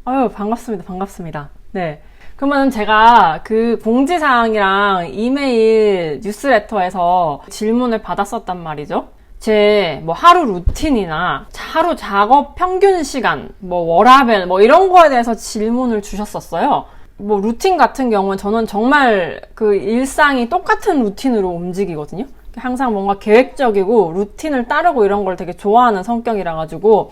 아유, 반갑습니다. 반갑습니다. 네. 그러면 제가 그 공지사항이랑 이메일 뉴스레터에서 질문을 받았었단 말이죠. 제 뭐 하루 루틴이나 하루 작업 평균 시간, 뭐 워라밸, 뭐 이런 거에 대해서 질문을 주셨었어요. 뭐 루틴 같은 경우는 저는 정말 그 일상이 똑같은 루틴으로 움직이거든요. 항상 뭔가 계획적이고 루틴을 따르고 이런 걸 되게 좋아하는 성격이라 가지고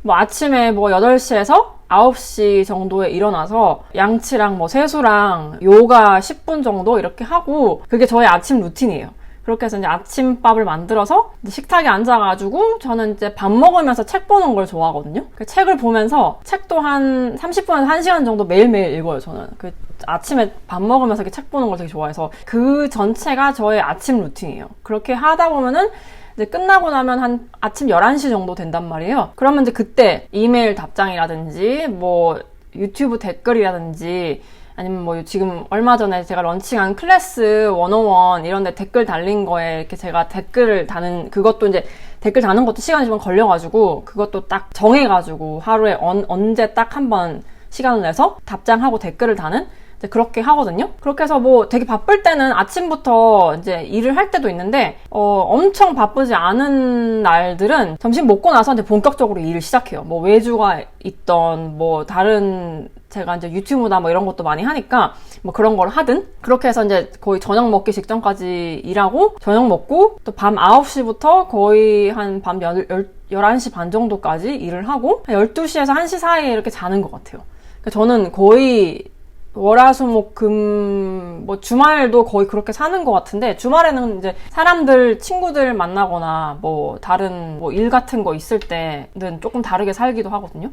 뭐 아침에 뭐 8시에서 9시 정도에 일어나서 양치랑 뭐 세수랑 요가 10분 정도 이렇게 하고 그게 저의 아침 루틴이에요. 그렇게 해서 이제 아침밥을 만들어서 식탁에 앉아가지고 저는 이제 밥 먹으면서 책 보는 걸 좋아하거든요. 그 책을 보면서 책도 한 30분에서 1시간 정도 매일매일 읽어요, 저는. 그 아침에 밥 먹으면서 이렇게 책 보는 걸 되게 좋아해서 그 전체가 저의 아침 루틴이에요. 그렇게 하다 보면은 이제 끝나고 나면 한 아침 11시 정도 된단 말이에요. 그러면 이제 그때 이메일 답장이라든지 뭐 유튜브 댓글이라든지 아니면 뭐 지금 얼마 전에 제가 런칭한 클래스 101 이런 데 댓글 달린 거에 이렇게 제가 댓글을 다는 그것도 이제 댓글 다는 것도 시간이 좀 걸려가지고 그것도 딱 정해가지고 하루에 언제 딱 한 번 시간을 내서 답장하고 댓글을 다는 그렇게 하거든요. 그렇게 해서 뭐 되게 바쁠 때는 아침부터 이제 일을 할 때도 있는데 엄청 바쁘지 않은 날들은 점심 먹고 나서 이제 본격적으로 일을 시작해요. 뭐 외주가 있던 뭐 다른 제가 이제 유튜브나 뭐 이런 것도 많이 하니까 뭐 그런 걸 하든 그렇게 해서 이제 거의 저녁 먹기 직전까지 일하고 저녁 먹고 또 밤 9시부터 거의 한 밤 11시 반 정도까지 일을 하고 12시에서 1시 사이에 이렇게 자는 것 같아요. 그러니까 저는 거의 월화수목금 뭐 주말도 거의 그렇게 사는 것 같은데 주말에는 이제 사람들 친구들 만나거나 뭐 다른 뭐 일 같은 거 있을 때는 조금 다르게 살기도 하거든요.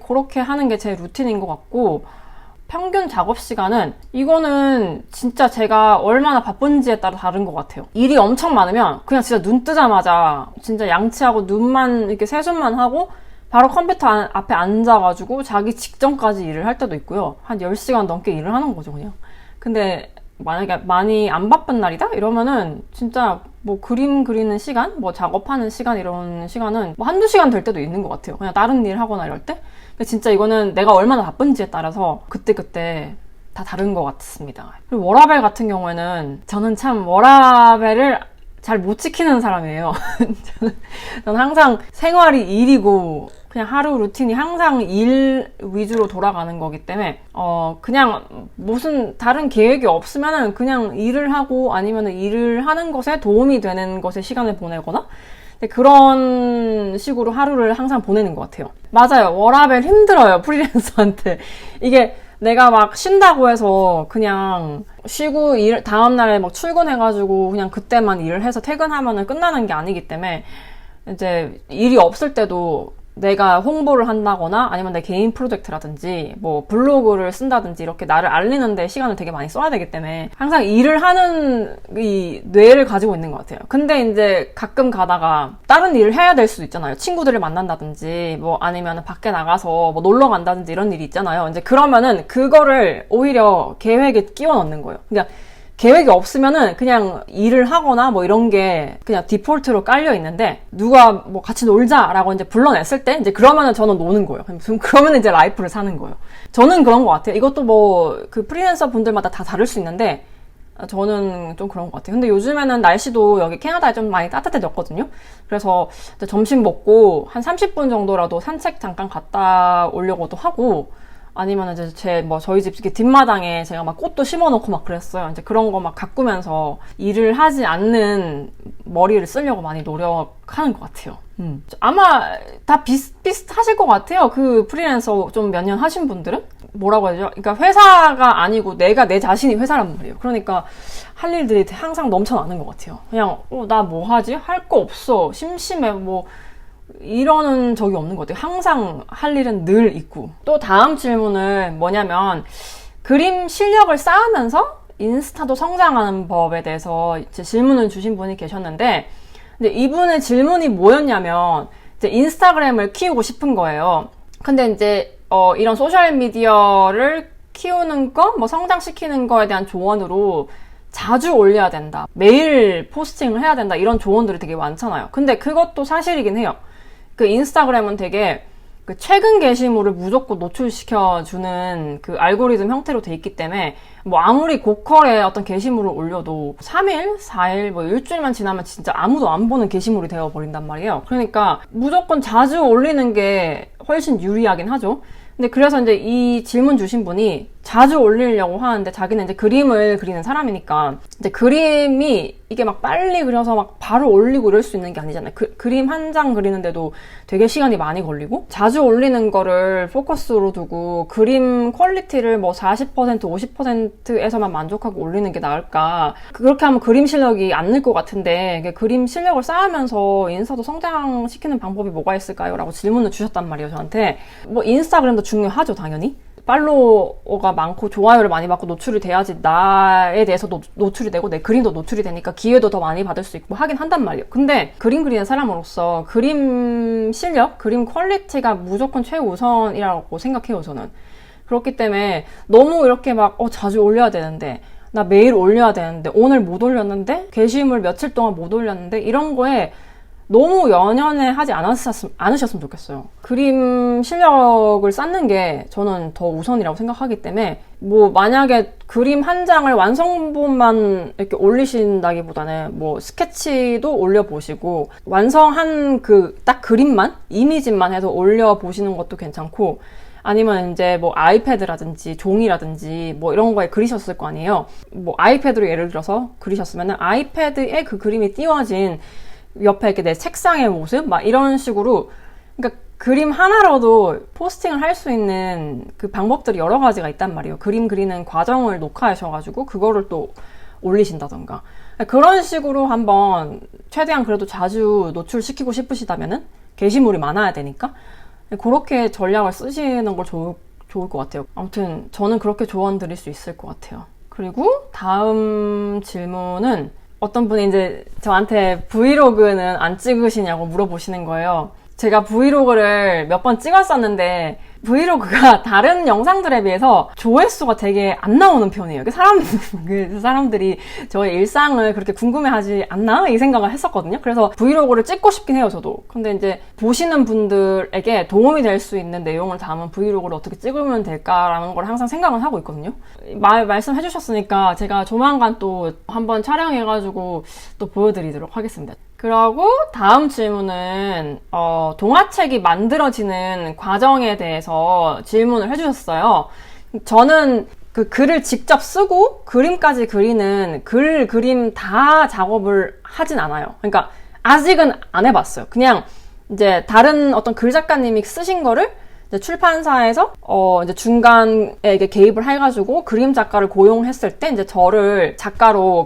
그렇게 하는 게 제 루틴인 것 같고 평균 작업 시간은 이거는 진짜 제가 얼마나 바쁜지에 따라 다른 것 같아요. 일이 엄청 많으면 그냥 진짜 눈 뜨자마자 진짜 양치하고 눈만 이렇게 세수만 하고 바로 컴퓨터 앞에 앉아가지고 자기 직전까지 일을 할 때도 있고요. 한 10시간 넘게 일을 하는 거죠, 그냥. 근데 만약에 많이 안 바쁜 날이다? 이러면은 진짜 뭐 그림 그리는 시간, 뭐 작업하는 시간 이런 시간은 뭐 한두 시간 될 때도 있는 것 같아요. 그냥 다른 일 하거나 이럴 때. 근데 진짜 이거는 내가 얼마나 바쁜지에 따라서 그때그때 다 다른 것 같습니다. 그리고 워라밸 같은 경우에는 저는 참 워라밸을 잘 못 지키는 사람이에요. 저는 항상 생활이 일이고 그냥 하루 루틴이 항상 일 위주로 돌아가는 거기 때문에 그냥 무슨 다른 계획이 없으면은 그냥 일을 하고 아니면은 일을 하는 것에 도움이 되는 것에 시간을 보내거나 그런 식으로 하루를 항상 보내는 것 같아요. 맞아요. 워라밸 힘들어요. 프리랜서한테. 이게 내가 막 쉰다고 해서 그냥 쉬고 다음날에 막 출근해가지고 그냥 그때만 일을 해서 퇴근하면은 끝나는 게 아니기 때문에 이제 일이 없을 때도 내가 홍보를 한다거나 아니면 내 개인 프로젝트라든지 뭐 블로그를 쓴다든지 이렇게 나를 알리는데 시간을 되게 많이 써야 되기 때문에 항상 일을 하는 이 뇌를 가지고 있는 것 같아요. 근데 이제 가끔 가다가 다른 일을 해야 될 수도 있잖아요. 친구들을 만난다든지 뭐 아니면 밖에 나가서 뭐 놀러 간다든지 이런 일이 있잖아요. 이제 그러면은 그거를 오히려 계획에 끼워 넣는 거예요. 그러니까 계획이 없으면은 그냥 일을 하거나 뭐 이런 게 그냥 디폴트로 깔려 있는데 누가 뭐 같이 놀자라고 이제 불러냈을 때 이제 그러면은 저는 노는 거예요. 그러면은 이제 라이프를 사는 거예요. 저는 그런 것 같아요. 이것도 뭐 그 프리랜서 분들마다 다 다를 수 있는데 저는 좀 그런 것 같아요. 근데 요즘에는 날씨도 여기 캐나다에 좀 많이 따뜻해졌거든요. 그래서 점심 먹고 한 30분 정도라도 산책 잠깐 갔다 오려고도 하고 아니면 이제 저희 집 이렇게 뒷마당에 제가 막 꽃도 심어놓고 막 그랬어요. 이제 그런 거 막 가꾸면서 일을 하지 않는 머리를 쓰려고 많이 노력하는 것 같아요. 아마 다 비슷하실 것 같아요. 그 프리랜서 좀 몇 년 하신 분들은? 뭐라고 해야죠? 그러니까 회사가 아니고 내 자신이 회사란 말이에요. 그러니까 할 일들이 항상 넘쳐나는 것 같아요. 그냥, 나 뭐 하지? 할 거 없어. 심심해. 뭐, 이러는 적이 없는 것 같아요. 항상 할 일은 늘 있고. 또 다음 질문은 뭐냐면 그림 실력을 쌓으면서 인스타도 성장하는 법에 대해서 이제 질문을 주신 분이 계셨는데 근데 이분의 질문이 뭐였냐면 이제 인스타그램을 키우고 싶은 거예요. 근데 이제 이런 소셜미디어를 키우는 거, 뭐 성장시키는 거에 대한 조언으로 자주 올려야 된다. 매일 포스팅을 해야 된다. 이런 조언들이 되게 많잖아요. 근데 그것도 사실이긴 해요. 그 인스타그램은 되게 그 최근 게시물을 무조건 노출시켜주는 그 알고리즘 형태로 돼 있기 때문에 뭐 아무리 고퀄의 어떤 게시물을 올려도 3일, 4일, 뭐 일주일만 지나면 진짜 아무도 안 보는 게시물이 되어버린단 말이에요. 그러니까 무조건 자주 올리는 게 훨씬 유리하긴 하죠. 근데 그래서 이제 이 질문 주신 분이 자주 올리려고 하는데 자기는 이제 그림을 그리는 사람이니까 이제 그림이 이게 막 빨리 그려서 막 바로 올리고 이럴 수 있는 게 아니잖아요. 그림 한 장 그리는데도 되게 시간이 많이 걸리고 자주 올리는 거를 포커스로 두고 그림 퀄리티를 뭐 40%, 50%에서만 만족하고 올리는 게 나을까. 그렇게 하면 그림 실력이 안 늘 것 같은데 그림 실력을 쌓으면서 인스타도 성장시키는 방법이 뭐가 있을까요? 라고 질문을 주셨단 말이에요, 저한테. 뭐 인스타그램도 중요하죠, 당연히. 팔로워가 많고 좋아요를 많이 받고 노출이 돼야지 나에 대해서도 노출이 되고 내 그림도 노출이 되니까 기회도 더 많이 받을 수 있고 하긴 한단 말이에요. 근데 그림 그리는 사람으로서 그림 실력, 그림 퀄리티가 무조건 최우선이라고 생각해요, 저는. 그렇기 때문에 너무 이렇게 막 자주 올려야 되는데 나 매일 올려야 되는데 오늘 못 올렸는데 게시물 며칠 동안 못 올렸는데 이런 거에 너무 연연해 하지 않으셨으면 좋겠어요. 그림 실력을 쌓는 게 저는 더 우선이라고 생각하기 때문에 뭐 만약에 그림 한 장을 완성본만 이렇게 올리신다기보다는 뭐 스케치도 올려보시고 완성한 그 딱 그림만 이미지만 해서 올려보시는 것도 괜찮고 아니면 이제 뭐 아이패드라든지 종이라든지 뭐 이런 거에 그리셨을 거 아니에요. 뭐 아이패드로 예를 들어서 그리셨으면은 아이패드에 그 그림이 띄워진 옆에 이렇게 내 책상의 모습? 막 이런 식으로, 그러니까 그림 하나로도 포스팅을 할 수 있는 그 방법들이 여러 가지가 있단 말이에요. 그림 그리는 과정을 녹화하셔가지고 그거를 또 올리신다던가. 그런 식으로 한번 최대한 그래도 자주 노출시키고 싶으시다면은 게시물이 많아야 되니까 그렇게 전략을 쓰시는 걸 좋을 것 같아요. 아무튼 저는 그렇게 조언 드릴 수 있을 것 같아요. 그리고 다음 질문은 어떤 분이 이제 저한테 브이로그는 안 찍으시냐고 물어보시는 거예요. 제가 브이로그를 몇 번 찍었었는데 브이로그가 다른 영상들에 비해서 조회수가 되게 안 나오는 편이에요. 사람들이 저의 일상을 그렇게 궁금해하지 않나? 이 생각을 했었거든요. 그래서 브이로그를 찍고 싶긴 해요, 저도. 근데 이제 보시는 분들에게 도움이 될 수 있는 내용을 담은 브이로그를 어떻게 찍으면 될까라는 걸 항상 생각은 하고 있거든요. 말씀해 주셨으니까 제가 조만간 또 한번 촬영해가지고 또 보여드리도록 하겠습니다. 그리고 다음 질문은 동화책이 만들어지는 과정에 대해서 질문을 해주셨어요. 저는 그 글을 직접 쓰고 그림까지 그리는 그림 다 작업을 하진 않아요. 그러니까 아직은 안 해봤어요. 그냥 이제 다른 어떤 글 작가님이 쓰신 거를 이제 출판사에서 이제 중간에 이게 개입을 해가지고 그림 작가를 고용했을 때 이제 저를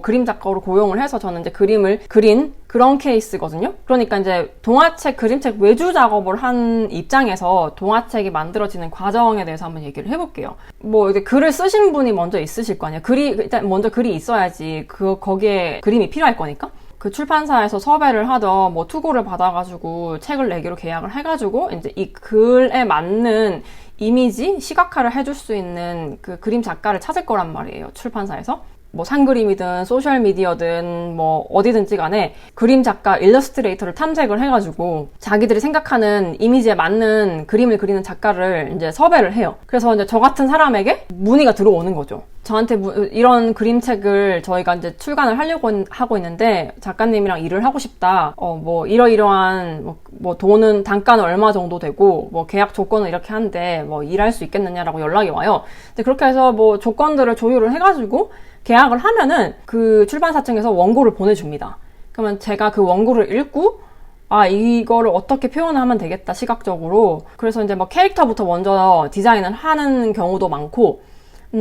그림 작가로 고용을 해서 저는 이제 그림을 그린 그런 케이스거든요. 그러니까 이제 동화책, 그림책 외주 작업을 한 입장에서 동화책이 만들어지는 과정에 대해서 한번 얘기를 해볼게요. 뭐 이제 글을 쓰신 분이 먼저 있으실 거 아니에요. 일단 먼저 글이 있어야지 거기에 그림이 필요할 거니까. 그 출판사에서 섭외를 하던 뭐 투고를 받아가지고 책을 내기로 계약을 해가지고 이제 이 글에 맞는 이미지, 시각화를 해줄 수 있는 그 그림 작가를 찾을 거란 말이에요, 출판사에서. 뭐 산그림이든 소셜미디어든 뭐 어디든지 간에 그림 작가, 일러스트레이터를 탐색을 해가지고 자기들이 생각하는 이미지에 맞는 그림을 그리는 작가를 이제 섭외를 해요. 그래서 이제 저 같은 사람에게 문의가 들어오는 거죠. 저한테 이런 그림책을 저희가 이제 출간을 하려고 하고 있는데 작가님이랑 일을 하고 싶다. 뭐 이러이러한 뭐 돈은 단가는 얼마 정도 되고 뭐 계약 조건은 이렇게 한데 뭐 일할 수 있겠느냐라고 연락이 와요. 근데 그렇게 해서 뭐 조건들을 조율을 해가지고 계약을 하면은 그 출판사 측에서 원고를 보내줍니다. 그러면 제가 그 원고를 읽고 이거를 어떻게 표현하면 되겠다, 시각적으로. 그래서 이제 뭐 캐릭터부터 먼저 디자인을 하는 경우도 많고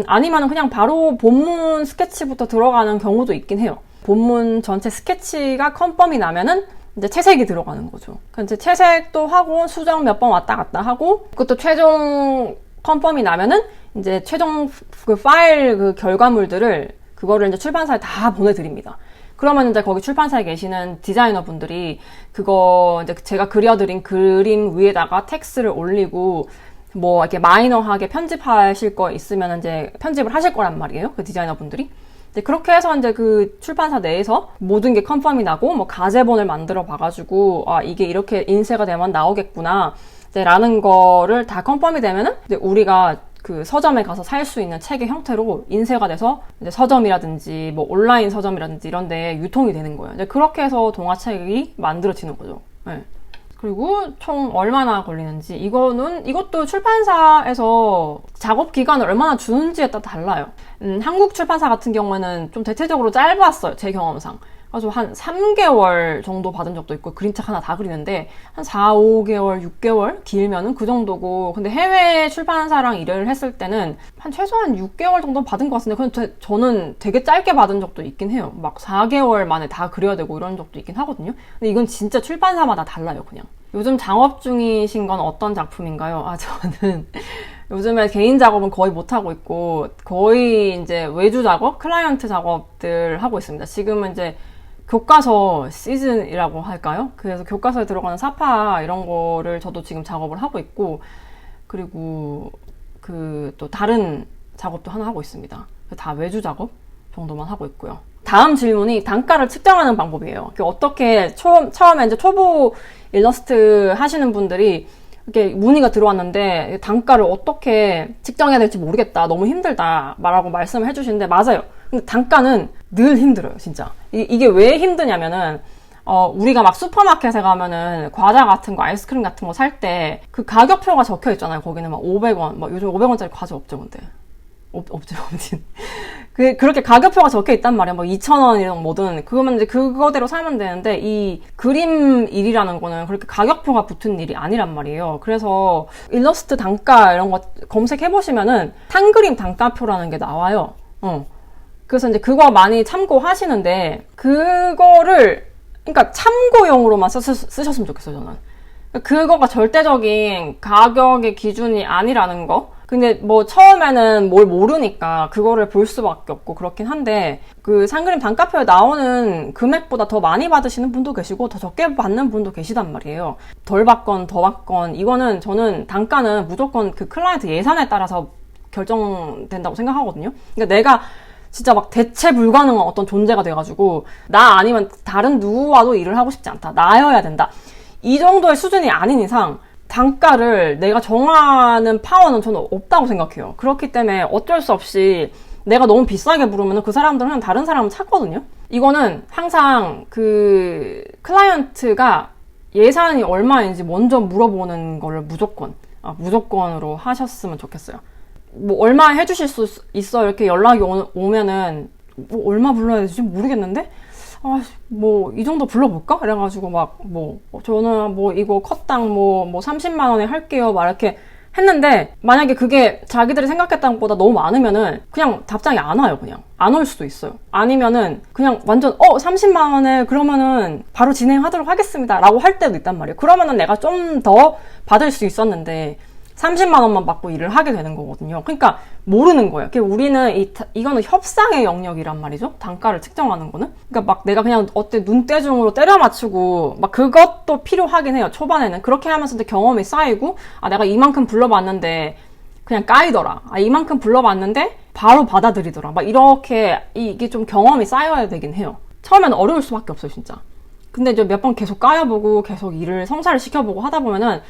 아니면은 그냥 바로 본문 스케치부터 들어가는 경우도 있긴 해요. 본문 전체 스케치가 컨펌이 나면은 이제 채색이 들어가는 거죠. 이제 채색도 하고 수정 몇 번 왔다 갔다 하고 그것도 최종 컨펌이 나면은 이제 최종 그 파일 그 결과물들을 그거를 이제 출판사에 다 보내드립니다. 그러면 이제 거기 출판사에 계시는 디자이너 분들이 그거 이제 제가 그려드린 그림 위에다가 텍스트를 올리고 뭐 이렇게 마이너하게 편집하실 거 있으면 이제 편집을 하실 거란 말이에요. 그 디자이너 분들이. 이제 그렇게 해서 이제 그 출판사 내에서 모든 게 컨펌이 나고 뭐 가제본을 만들어 봐가지고 이게 이렇게 인쇄가 되면 나오겠구나. 이제 라는 거를 다 컨펌이 되면은 이제 우리가 그 서점에 가서 살 수 있는 책의 형태로 인쇄가 돼서 이제 서점이라든지 뭐 온라인 서점이라든지 이런 데 유통이 되는 거예요. 이제 그렇게 해서 동화책이 만들어지는 거죠. 네. 그리고 총 얼마나 걸리는지 이것도 출판사에서 작업 기간을 얼마나 주는지에 따라 달라요. 한국 출판사 같은 경우에는 좀 대체적으로 짧았어요. 제 경험상. 그래서 한 3개월 정도 받은 적도 있고 그림책 하나 다 그리는데 한 4, 5개월, 6개월 길면은 그 정도고 근데 해외 출판사랑 일을 했을 때는 한 최소한 6개월 정도 받은 것 같은데 근데 저는 되게 짧게 받은 적도 있긴 해요. 막 4개월 만에 다 그려야 되고 이런 적도 있긴 하거든요. 근데 이건 진짜 출판사마다 달라요, 그냥. 요즘 작업 중이신 건 어떤 작품인가요? 저는 요즘에 개인 작업은 거의 못하고 있고 거의 이제 외주 작업, 클라이언트 작업들 하고 있습니다. 지금은 이제 교과서 시즌이라고 할까요? 그래서 교과서에 들어가는 사파 이런 거를 저도 지금 작업을 하고 있고 그리고 그 또 다른 작업도 하나 하고 있습니다. 다 외주 작업 정도만 하고 있고요. 다음 질문이 단가를 측정하는 방법이에요. 어떻게 처음에 이제 초보 일러스트 하시는 분들이 이렇게 문의가 들어왔는데 단가를 어떻게 측정해야 될지 모르겠다. 너무 힘들다. 라고 말씀을 해주시는데 맞아요. 근데 단가는 늘 힘들어요, 진짜. 이게 왜 힘드냐면은 우리가 막 슈퍼마켓에 가면은 과자 같은 거, 아이스크림 같은 거 살 때 그 가격표가 적혀 있잖아요. 거기는 막 500원, 막 요즘 500원짜리 과자 없죠, 근데. 없죠, 아무튼. 그렇게 가격표가 적혀 있단 말이야. 뭐 2,000원이든 뭐든. 그거면 이제 그거대로 사면 되는데, 이 그림 일이라는 거는 그렇게 가격표가 붙은 일이 아니란 말이에요. 그래서 일러스트 단가 이런 거 검색해보시면은 한그림 단가표라는 게 나와요. 그래서 이제 그거 많이 참고하시는데, 그러니까 참고용으로만 쓰셨으면 좋겠어요, 저는. 그거가 절대적인 가격의 기준이 아니라는 거. 근데 뭐 처음에는 뭘 모르니까 그거를 볼 수밖에 없고 그렇긴 한데 그 상그림 단가표에 나오는 금액보다 더 많이 받으시는 분도 계시고 더 적게 받는 분도 계시단 말이에요. 덜 받건 더 받건 이거는 저는 단가는 무조건 그 클라이언트 예산에 따라서 결정된다고 생각하거든요. 그러니까 내가 진짜 막 대체 불가능한 어떤 존재가 돼가지고 나 아니면 다른 누구와도 일을 하고 싶지 않다. 나여야 된다. 이 정도의 수준이 아닌 이상 단가를 내가 정하는 파워는 저는 없다고 생각해요. 그렇기 때문에 어쩔 수 없이 내가 너무 비싸게 부르면 그 사람들은 그냥 다른 사람을 찾거든요. 이거는 항상 그 클라이언트가 예산이 얼마인지 먼저 물어보는 거를 무조건으로 하셨으면 좋겠어요. 뭐 얼마 해주실 수 있어 이렇게 연락이 오면은 뭐 얼마 불러야 되지 모르겠는데 뭐 이 정도 불러볼까? 이래가지고 저는 뭐 이거 컷당 뭐 30만 원에 할게요 막 이렇게 했는데 만약에 그게 자기들이 생각했던 것보다 너무 많으면은 그냥 답장이 안 와요. 그냥 안 올 수도 있어요. 아니면은 그냥 완전 30만 원에 그러면은 바로 진행하도록 하겠습니다 라고 할 때도 있단 말이에요. 그러면은 내가 좀 더 받을 수 있었는데 30만 원만 받고 일을 하게 되는 거거든요. 그러니까 모르는 거예요. 우리는 이거는 협상의 영역이란 말이죠. 단가를 측정하는 거는. 그러니까 막 내가 그냥 눈대중으로 때려 맞추고 막 그것도 필요하긴 해요. 초반에는. 그렇게 하면서 경험이 쌓이고 내가 이만큼 불러봤는데 그냥 까이더라. 이만큼 불러봤는데 바로 받아들이더라. 막 이렇게 이게 좀 경험이 쌓여야 되긴 해요. 처음에는 어려울 수밖에 없어요, 진짜. 근데 이제 몇 번 계속 까여보고 계속 일을 성사를 시켜보고 하다 보면은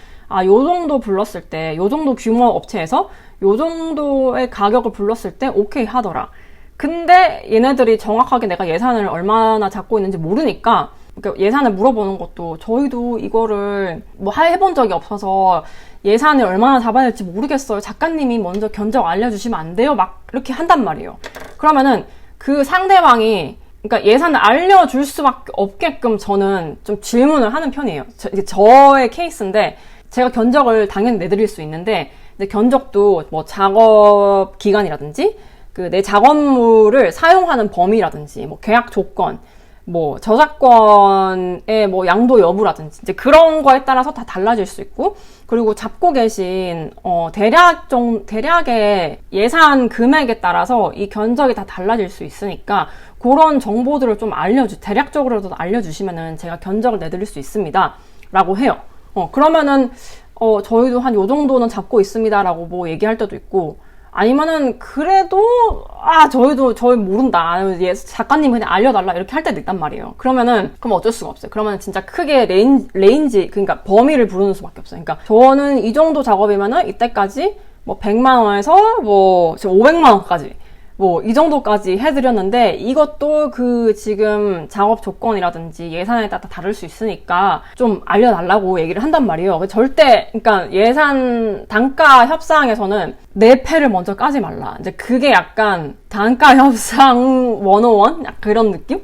요 정도 불렀을 때, 요 정도 규모 업체에서 요 정도의 가격을 불렀을 때 오케이 하더라. 근데 얘네들이 정확하게 내가 예산을 얼마나 잡고 있는지 모르니까 그러니까 예산을 물어보는 것도 저희도 이거를 뭐 해본 적이 없어서 예산을 얼마나 잡아야 될지 모르겠어요. 작가님이 먼저 견적 알려주시면 안 돼요? 막 이렇게 한단 말이에요. 그러면은 그 상대방이 그러니까 예산을 알려줄 수밖에 없게끔 저는 좀 질문을 하는 편이에요. 이게 저의 케이스인데 제가 견적을 당연히 내드릴 수 있는데 근데 견적도 뭐 작업 기간이라든지 그 내 작업물을 사용하는 범위라든지 뭐 계약 조건 뭐 저작권의 뭐 양도 여부라든지 이제 그런 거에 따라서 다 달라질 수 있고 그리고 잡고 계신 대략의 예산 금액에 따라서 이 견적이 다 달라질 수 있으니까 그런 정보들을 좀 대략적으로도 알려주시면은 제가 견적을 내드릴 수 있습니다 라고 해요. 그러면은 저희도 한 요 정도는 잡고 있습니다 라고 뭐 얘기할 때도 있고 아니면은 그래도 저희 모른다. 작가님 그냥 알려달라 이렇게 할 때도 있단 말이에요. 그러면은 그럼 어쩔 수가 없어요. 그러면 진짜 크게 레인지 그러니까 범위를 부르는 수밖에 없어요. 그러니까 저는 이 정도 작업이면은 이때까지 뭐 100만 원에서 뭐 지금 500만 원까지 뭐 이 정도까지 해드렸는데 이것도 그 지금 작업 조건이라든지 예산에 따라 다를 수 있으니까 좀 알려달라고 얘기를 한단 말이에요. 절대 그러니까 예산 단가 협상에서는 내 패를 먼저 까지 말라. 이제 그게 약간 단가 협상 101 그런 느낌?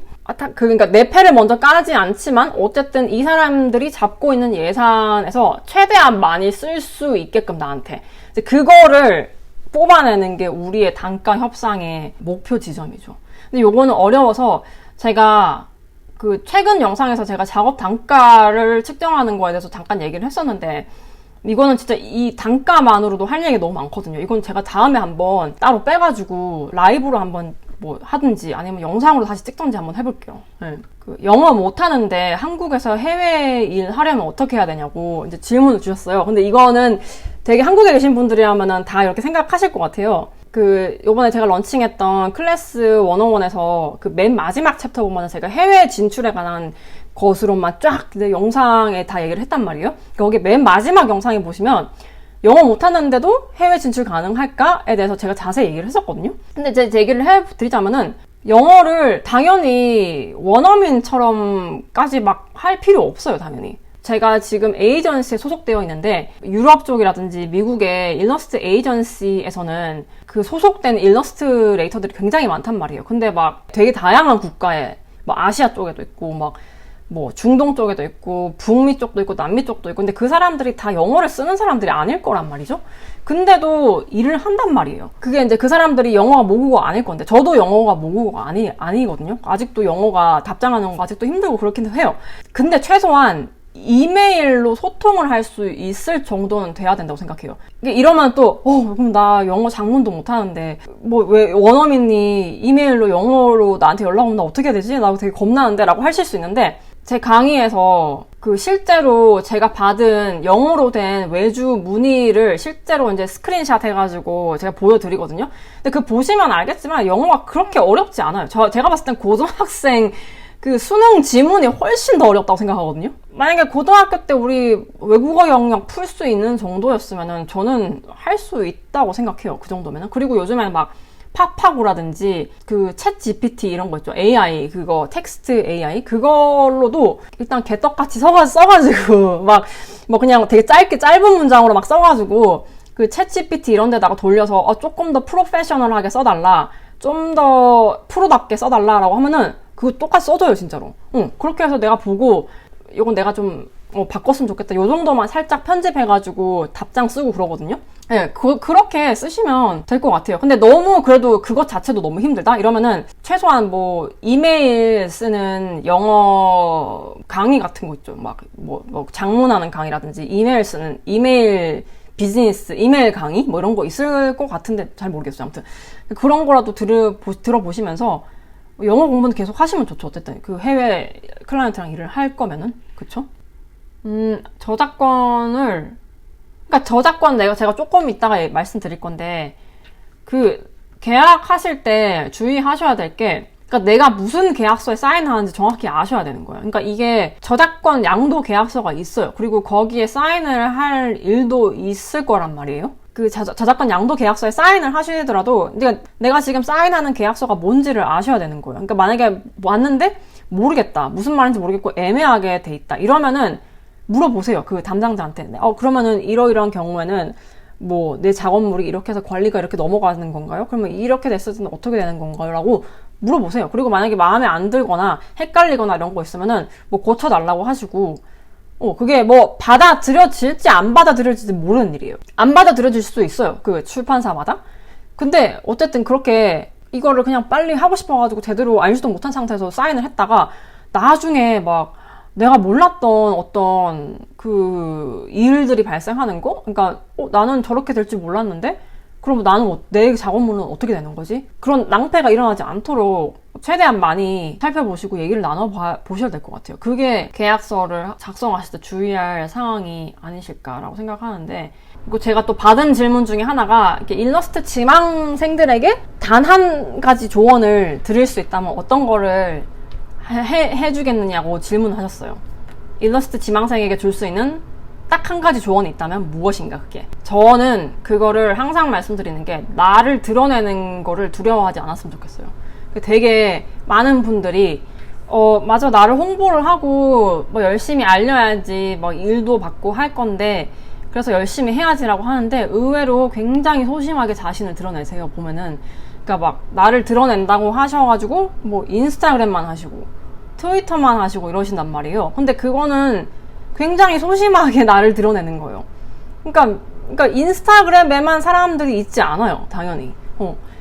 그러니까 내 패를 먼저 까지 않지만 어쨌든 이 사람들이 잡고 있는 예산에서 최대한 많이 쓸 수 있게끔 나한테 이제 그거를 뽑아내는 게 우리의 단가 협상의 목표 지점이죠. 근데 요거는 어려워서 제가 그 최근 영상에서 제가 작업 단가를 측정하는 거에 대해서 잠깐 얘기를 했었는데 이거는 진짜 이 단가만으로도 할 얘기가 너무 많거든요. 이건 제가 다음에 한번 따로 빼가지고 라이브로 한번 뭐 하든지 아니면 영상으로 다시 찍던지 한번 해볼게요. 네. 그 영어 못하는데 한국에서 해외 일 하려면 어떻게 해야 되냐고 이제 질문을 주셨어요. 근데 이거는 되게 한국에 계신 분들이라면은 다 이렇게 생각하실 것 같아요. 요번에 제가 런칭했던 클래스 101에서 그 맨 마지막 챕터 보면은 제가 해외 진출에 관한 것으로만 쫙 영상에 다 얘기를 했단 말이에요. 거기 맨 마지막 영상에 보시면 영어 못하는데도 해외 진출 가능할까에 대해서 제가 자세히 얘기를 했었거든요. 근데 제 얘기를 해드리자면은 영어를 당연히 원어민처럼까지 막 할 필요 없어요, 당연히. 제가 지금 에이전시에 소속되어 있는데 유럽 쪽이라든지 미국의 일러스트 에이전시에서는 그 소속된 일러스트레이터들이 굉장히 많단 말이에요. 근데 막 되게 다양한 국가에 뭐 아시아 쪽에도 있고 막 뭐 중동 쪽에도 있고 북미 쪽도 있고 남미 쪽도 있고 근데 그 사람들이 다 영어를 쓰는 사람들이 아닐 거란 말이죠. 근데도 일을 한단 말이에요. 그게 이제 그 사람들이 영어가 모국어가 아닐 건데 저도 영어가 모국어가 아니거든요. 아직도 영어가 답장하는 거 아직도 힘들고 그렇긴 해요. 근데 최소한 이메일로 소통을 할 수 있을 정도는 돼야 된다고 생각해요. 이러면 또 그럼 나 영어 작문도 못하는데 뭐 왜 원어민이 이메일로 영어로 나한테 연락 오면 나 어떻게 해야 되지? 나 되게 겁나는데 라고 하실 수 있는데 제 강의에서 그 실제로 제가 받은 영어로 된 외주 문의를 실제로 이제 스크린샷 해가지고 제가 보여드리거든요. 근데 그 보시면 알겠지만 영어가 그렇게 어렵지 않아요. 제가 봤을 땐 고등학생 그 수능 지문이 훨씬 더 어렵다고 생각하거든요. 만약에 고등학교 때 우리 외국어 영역 풀 수 있는 정도였으면은 저는 할 수 있다고 생각해요. 그 정도면은. 그리고 요즘에 막 파파고라든지 그 챗 GPT 이런 거 있죠. AI 그거 텍스트 AI 그걸로도 일단 개떡같이 써가지고 막 뭐 그냥 되게 짧은 문장으로 막 써가지고 그 챗 GPT 이런 데다가 돌려서 조금 더 프로페셔널하게 써달라, 좀 더 프로답게 써달라라고 하면은 그거 똑같이 써줘요, 진짜로. 그렇게 해서 내가 보고, 이건 내가 좀, 바꿨으면 좋겠다. 요 정도만 살짝 편집해가지고 답장 쓰고 그러거든요? 네, 그렇게 쓰시면 될 것 같아요. 근데 너무 그래도 그것 자체도 너무 힘들다? 이러면은 최소한 뭐, 이메일 쓰는 영어 강의 같은 거 있죠. 막, 뭐 장문하는 강의라든지, 이메일 비즈니스, 이메일 강의? 뭐 이런 거 있을 것 같은데 잘 모르겠어요. 아무튼. 그런 거라도 들어보시면서, 영어 공부는 계속 하시면 좋죠. 어쨌든 그 해외 클라이언트랑 일을 할 거면은 그쵸? 저작권 제가 조금 이따가 말씀드릴 건데 그 계약하실 때 주의하셔야 될 게 그러니까 내가 무슨 계약서에 사인하는지 정확히 아셔야 되는 거예요. 그러니까 이게 저작권 양도 계약서가 있어요. 그리고 거기에 사인을 할 일도 있을 거란 말이에요. 그 저작권 양도 계약서에 사인을 하시더라도 내가 지금 사인하는 계약서가 뭔지를 아셔야 되는 거예요. 그러니까 만약에 왔는데 모르겠다. 무슨 말인지 모르겠고 애매하게 돼 있다. 이러면은 물어보세요. 그 담당자한테. 그러면은 이러이러한 경우에는 뭐 내 작업물이 이렇게 해서 관리가 이렇게 넘어가는 건가요? 그러면 이렇게 됐을 때는 어떻게 되는 건가요? 라고 물어보세요. 그리고 만약에 마음에 안 들거나 헷갈리거나 이런 거 있으면은 뭐 고쳐달라고 하시고 그게 뭐 받아들여질지 안 받아들여질지 모르는 일이에요. 안 받아들여질 수도 있어요. 그 출판사마다. 근데 어쨌든 그렇게 이거를 그냥 빨리 하고 싶어가지고 제대로 알지도 못한 상태에서 사인을 했다가 나중에 막 내가 몰랐던 어떤 그 일들이 발생하는 거? 그러니까 나는 저렇게 될 줄 몰랐는데 그럼 나는 내 작업물은 어떻게 되는 거지? 그런 낭패가 일어나지 않도록 최대한 많이 살펴보시고 얘기를 나눠보셔야 될 것 같아요. 그게 계약서를 작성하실 때 주의할 상황이 아니실까라고 생각하는데 그리고 제가 또 받은 질문 중에 하나가 이렇게 일러스트 지망생들에게 단 한 가지 조언을 드릴 수 있다면 어떤 거를 해주겠느냐고 질문하셨어요. 일러스트 지망생에게 줄 수 있는 딱 한 가지 조언이 있다면 무엇인가 그게. 저는 그거를 항상 말씀드리는 게 나를 드러내는 거를 두려워하지 않았으면 좋겠어요. 되게 많은 분들이 맞아 나를 홍보를 하고 뭐 열심히 알려야지 뭐 일도 받고 할 건데 그래서 열심히 해야지라고 하는데 의외로 굉장히 소심하게 자신을 드러내세요. 보면은 그러니까 막 나를 드러낸다고 하셔가지고 뭐 인스타그램만 하시고 트위터만 하시고 이러신단 말이에요. 근데 그거는 굉장히 소심하게 나를 드러내는 거예요. 그러니까 인스타그램에만 사람들이 있지 않아요. 당연히.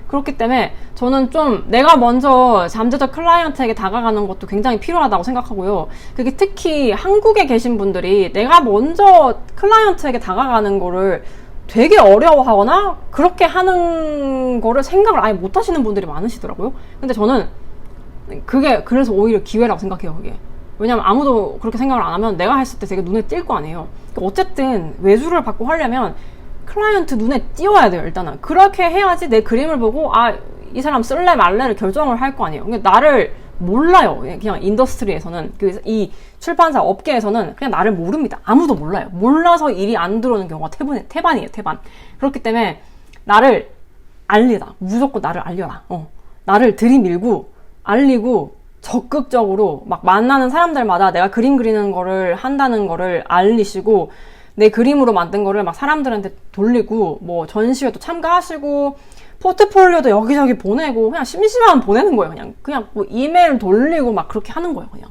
그렇기 때문에 저는 좀 내가 먼저 잠재적 클라이언트에게 다가가는 것도 굉장히 필요하다고 생각하고요. 그게 특히 한국에 계신 분들이 내가 먼저 클라이언트에게 다가가는 거를 되게 어려워하거나 그렇게 하는 거를 생각을 아예 못 하시는 분들이 많으시더라고요. 근데 저는 그게 그래서 오히려 기회라고 생각해요. 그게. 왜냐면 아무도 그렇게 생각을 안 하면 내가 했을 때 되게 눈에 띌 거 아니에요. 그러니까 어쨌든 외주를 받고 하려면 클라이언트 눈에 띄워야 돼요. 일단은 그렇게 해야지 내 그림을 보고 이 사람 쓸래 말래를 결정을 할 거 아니에요. 그러니까 나를 몰라요. 그냥 인더스트리에서는 이 출판사 업계에서는 그냥 나를 모릅니다. 아무도 몰라요. 몰라서 일이 안 들어오는 경우가 태반이에요. 태반. 그렇기 때문에 나를 알리다. 무조건 나를 알려라. 나를 들이밀고 알리고 적극적으로 막 만나는 사람들마다 내가 그림 그리는 거를 한다는 거를 알리시고 내 그림으로 만든 거를 막 사람들한테 돌리고 뭐 전시회도 참가하시고 포트폴리오도 여기저기 보내고 그냥 심심하면 보내는 거예요. 그냥 뭐 이메일 돌리고 막 그렇게 하는 거예요. 그냥.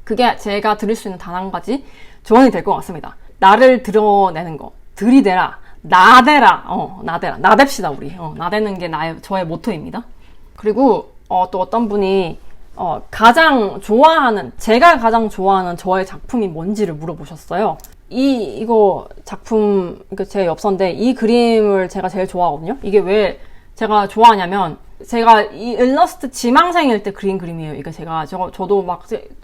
그게 제가 드릴 수 있는 단 한 가지 조언이 될 것 같습니다. 나를 드러내는 거. 들이대라. 나대라. 나댑시다 우리. 나대는 게 저의 모토입니다. 그리고 또 어떤 분이 제가 가장 좋아하는 저의 작품이 뭔지를 물어보셨어요. 이거 작품, 제 엽서인데, 이 그림을 제가 제일 좋아하거든요? 이게 왜 제가 좋아하냐면, 제가 이 일러스트 지망생일 때 그린 그림이에요. 이게 저도 막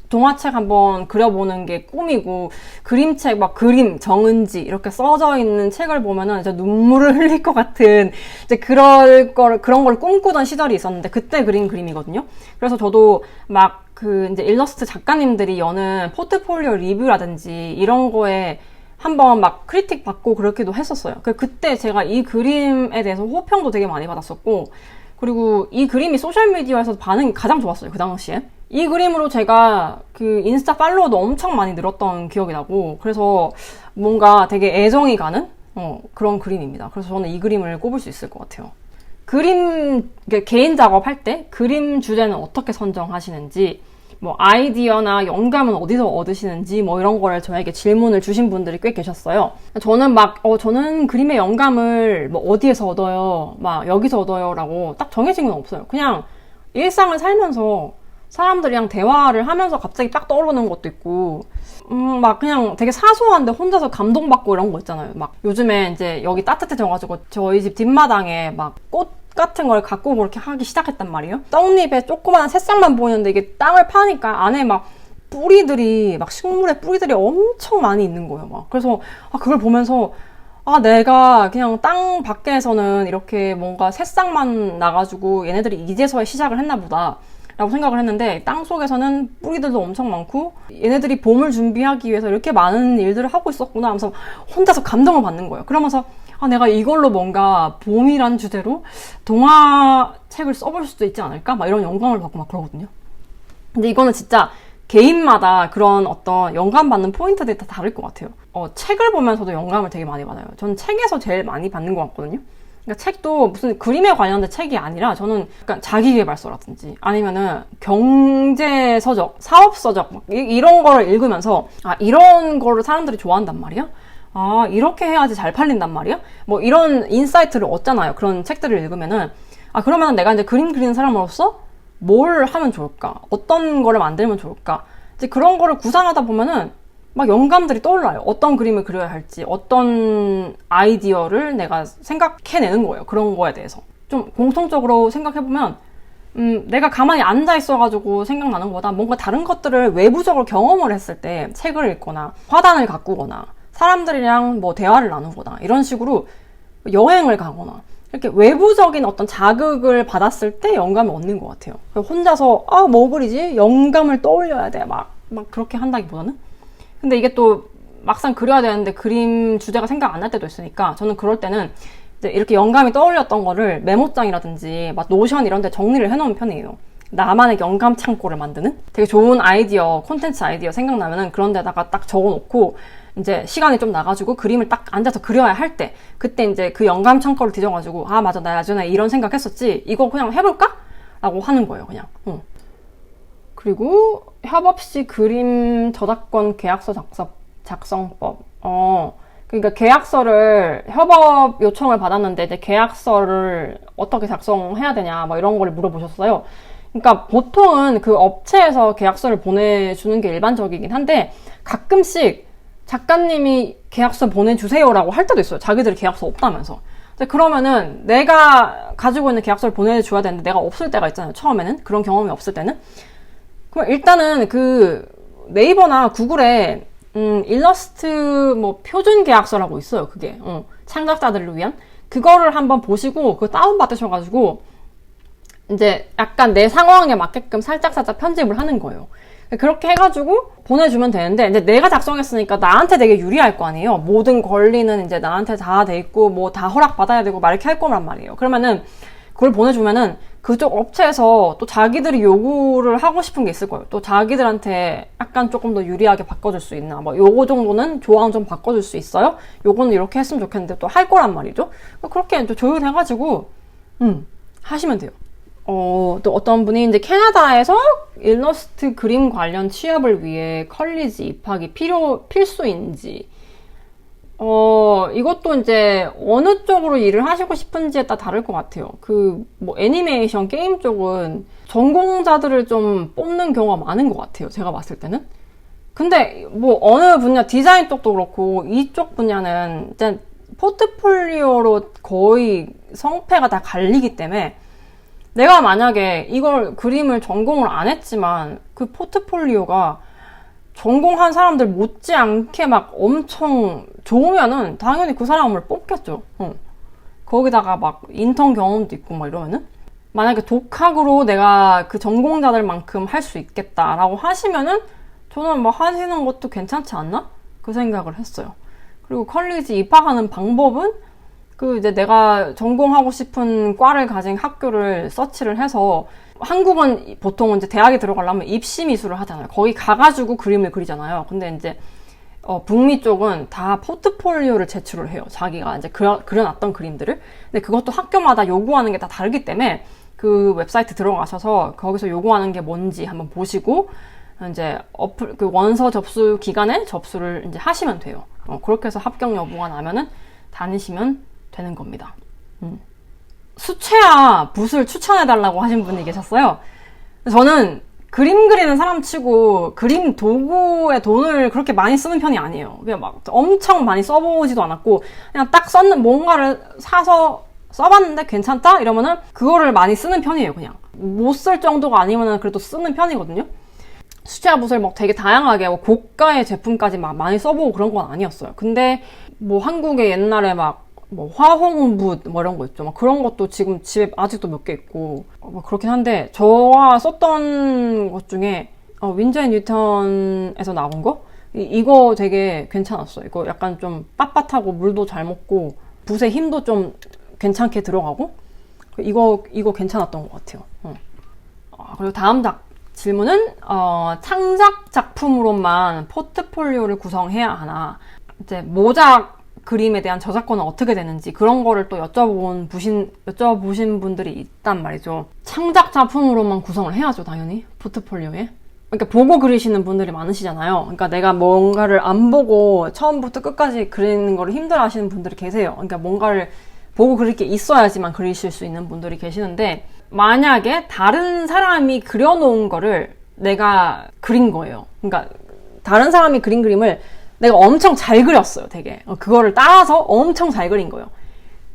동화책 한번 그려보는 게 꿈이고, 그림책 막 그림, 정은지, 이렇게 써져 있는 책을 보면은 진짜 눈물을 흘릴 것 같은, 이제 그런 걸 꿈꾸던 시절이 있었는데, 그때 그린 그림이거든요? 그래서 저도 막 이제 일러스트 작가님들이 여는 포트폴리오 리뷰라든지 이런 거에 한번 막 크리틱 받고 그렇기도 했었어요. 그때 제가 이 그림에 대해서 호평도 되게 많이 받았었고, 그리고 이 그림이 소셜미디어에서 반응이 가장 좋았어요. 그 당시에. 이 그림으로 제가 인스타 팔로워도 엄청 많이 늘었던 기억이 나고, 그래서 뭔가 되게 애정이 가는 그런 그림입니다. 그래서 저는 이 그림을 꼽을 수 있을 것 같아요. 개인 작업할 때 그림 주제는 어떻게 선정하시는지, 뭐 아이디어나 영감은 어디서 얻으시는지 뭐 이런 거를 저에게 질문을 주신 분들이 꽤 계셨어요. 저는 저는 그림의 영감을 뭐 어디에서 얻어요, 막 여기서 얻어요 라고 딱 정해진 건 없어요. 그냥 일상을 살면서 사람들이랑 대화를 하면서 갑자기 딱 떠오르는 것도 있고, 막 그냥 되게 사소한데 혼자서 감동받고 이런 거 있잖아요. 막 요즘에 이제 여기 따뜻해져가지고 저희 집 뒷마당에 막 꽃 같은 걸 갖고 그렇게 하기 시작했단 말이에요. 떡잎에 조그마한 새싹만 보이는데 이게 땅을 파니까 안에 막 뿌리들이, 막 식물의 뿌리들이 엄청 많이 있는 거예요. 막. 그래서 그걸 보면서 내가 그냥 땅 밖에서는 이렇게 뭔가 새싹만 나가지고 얘네들이 이제서야 시작을 했나 보다 라고 생각을 했는데, 땅 속에서는 뿌리들도 엄청 많고 얘네들이 봄을 준비하기 위해서 이렇게 많은 일들을 하고 있었구나 하면서 혼자서 감동을 받는 거예요. 그러면서 내가 이걸로 뭔가 봄이란 주제로 동화책을 써볼 수도 있지 않을까? 막 이런 영감을 받고 막 그러거든요. 근데 이거는 진짜 개인마다 그런 어떤 영감 받는 포인트들이 다 다를 것 같아요. 책을 보면서도 영감을 되게 많이 받아요. 저는 책에서 제일 많이 받는 것 같거든요. 그러니까 책도 무슨 그림에 관련된 책이 아니라 저는 약간 자기계발서라든지 아니면은 경제서적, 사업서적 막 이런 거를 읽으면서 이런 거를 사람들이 좋아한단 말이야? 이렇게 해야지 잘 팔린단 말이야? 뭐 이런 인사이트를 얻잖아요. 그런 책들을 읽으면은. 그러면 내가 이제 그림 그리는 사람으로서 뭘 하면 좋을까? 어떤 거를 만들면 좋을까? 이제 그런 거를 구상하다 보면은 막 영감들이 떠올라요. 어떤 그림을 그려야 할지, 어떤 아이디어를 내가 생각해내는 거예요. 그런 거에 대해서. 좀 공통적으로 생각해보면, 내가 가만히 앉아있어가지고 생각나는 것보다 뭔가 다른 것들을 외부적으로 경험을 했을 때 책을 읽거나 화단을 가꾸거나 사람들이랑 뭐 대화를 나누거나 이런 식으로 여행을 가거나 이렇게 외부적인 어떤 자극을 받았을 때 영감을 얻는 것 같아요. 혼자서 뭐 그리지? 영감을 떠올려야 돼. 막 그렇게 한다기보다는. 근데 이게 또 막상 그려야 되는데 그림 주제가 생각 안 날 때도 있으니까 저는 그럴 때는 이제 이렇게 영감이 떠올렸던 거를 메모장이라든지 막 노션 이런 데 정리를 해놓은 편이에요. 나만의 영감 창고를 만드는? 되게 좋은 아이디어, 콘텐츠 아이디어 생각나면은 그런 데다가 딱 적어놓고 이제 시간이 좀 나가지고 그림을 딱 앉아서 그려야 할 때 그때 이제 그 영감 창고를 뒤져가지고 맞아 나 예전에 이런 생각했었지 이거 그냥 해볼까? 라고 하는 거예요 그냥. 그리고 협업 시 그림 저작권 계약서 작성법. 그러니까 계약서를 협업 요청을 받았는데 이제 계약서를 어떻게 작성해야 되냐 뭐 이런 걸 물어보셨어요. 그러니까 보통은 그 업체에서 계약서를 보내주는 게 일반적이긴 한데 가끔씩 작가님이 계약서 보내주세요라고 할 때도 있어요. 자기들이 계약서 없다면서. 그러면은 내가 가지고 있는 계약서를 보내줘야 되는데 내가 없을 때가 있잖아요. 처음에는. 그런 경험이 없을 때는. 그럼 일단은 그 네이버나 구글에 일러스트 뭐 표준 계약서라고 있어요. 그게. 창작자들을 위한. 그거를 한번 보시고 그거 다운받으셔가지고 이제 약간 내 상황에 맞게끔 살짝 편집을 하는 거예요. 그렇게 해가지고 보내주면 되는데 이제 내가 작성했으니까 나한테 되게 유리할 거 아니에요. 모든 권리는 이제 나한테 다 돼 있고 뭐 다 허락받아야 되고 막 이렇게 할 거란 말이에요. 그러면은 그걸 보내주면은 그쪽 업체에서 또 자기들이 요구를 하고 싶은 게 있을 거예요. 또 자기들한테 약간 조금 더 유리하게 바꿔줄 수 있나 뭐 요거 정도는 조항 좀 바꿔줄 수 있어요? 요거는 이렇게 했으면 좋겠는데 또 할 거란 말이죠. 그렇게 또 조율해가지고 하시면 돼요. 또 어떤 분이 이제 캐나다에서 일러스트 그림 관련 취업을 위해 컬리지 입학이 필수인지. 이것도 이제 어느 쪽으로 일을 하시고 싶은지에 따라 다를 것 같아요. 뭐 애니메이션, 게임 쪽은 전공자들을 좀 뽑는 경우가 많은 것 같아요. 제가 봤을 때는. 근데 뭐 어느 분야, 디자인 쪽도 그렇고 이쪽 분야는 일단 포트폴리오로 거의 성패가 다 갈리기 때문에 내가 만약에 이걸 그림을 전공을 안 했지만 그 포트폴리오가 전공한 사람들 못지않게 막 엄청 좋으면은 당연히 그 사람을 뽑겠죠. 거기다가 막 인턴 경험도 있고 막 이러면은 만약에 독학으로 내가 그 전공자들만큼 할 수 있겠다라고 하시면은 저는 뭐 하시는 것도 괜찮지 않나? 그 생각을 했어요. 그리고 컬리지 입학하는 방법은 이제 내가 전공하고 싶은 과를 가진 학교를 서치를 해서 한국은 보통 이제 대학에 들어가려면 입시 미술을 하잖아요. 거기 가가지고 그림을 그리잖아요. 근데 이제 북미 쪽은 다 포트폴리오를 제출을 해요. 자기가 이제 그려놨던 그림들을. 근데 그것도 학교마다 요구하는 게 다 다르기 때문에 그 웹사이트 들어가셔서 거기서 요구하는 게 뭔지 한번 보시고 이제 그 원서 접수 기간에 접수를 이제 하시면 돼요. 그렇게 해서 합격 여부가 나면은 다니시면 되는 겁니다. 수채화 붓을 추천해달라고 하신 분이 계셨어요. 저는 그림 그리는 사람 치고 그림 도구에 돈을 그렇게 많이 쓰는 편이 아니에요. 그냥 막 엄청 많이 써보지도 않았고 그냥 딱 뭔가를 사서 써봤는데 괜찮다? 이러면은 그거를 많이 쓰는 편이에요. 그냥 못 쓸 정도가 아니면은 그래도 쓰는 편이거든요. 수채화 붓을 막 되게 다양하게 고가의 제품까지 막 많이 써보고 그런 건 아니었어요. 근데 뭐 한국에 옛날에 막 뭐 화홍붓 뭐 이런 거 있죠. 막 그런 것도 지금 집에 아직도 몇 개 있고 뭐 그렇긴 한데 저가 썼던 것 중에 윈저 앤 뉴턴에서 나온 거 이거 되게 괜찮았어요. 이거 약간 좀 빳빳하고 물도 잘 먹고 붓의 힘도 좀 괜찮게 들어가고 이거 괜찮았던 것 같아요. 그리고 다음 질문은 창작 작품으로만 포트폴리오를 구성해야 하나 이제 모작 그림에 대한 저작권은 어떻게 되는지 그런 거를 또 여쭤보신 분들이 있단 말이죠. 창작 작품으로만 구성을 해야죠, 당연히. 포트폴리오에. 그러니까 보고 그리시는 분들이 많으시잖아요. 그러니까 내가 뭔가를 안 보고 처음부터 끝까지 그리는 거를 힘들어 하시는 분들이 계세요. 그러니까 뭔가를 보고 그릴 게 있어야지만 그리실 수 있는 분들이 계시는데 만약에 다른 사람이 그려놓은 거를 내가 그린 거예요. 그러니까 다른 사람이 그린 그림을 내가 엄청 잘 그렸어요, 되게. 그거를 따라서 엄청 잘 그린 거예요.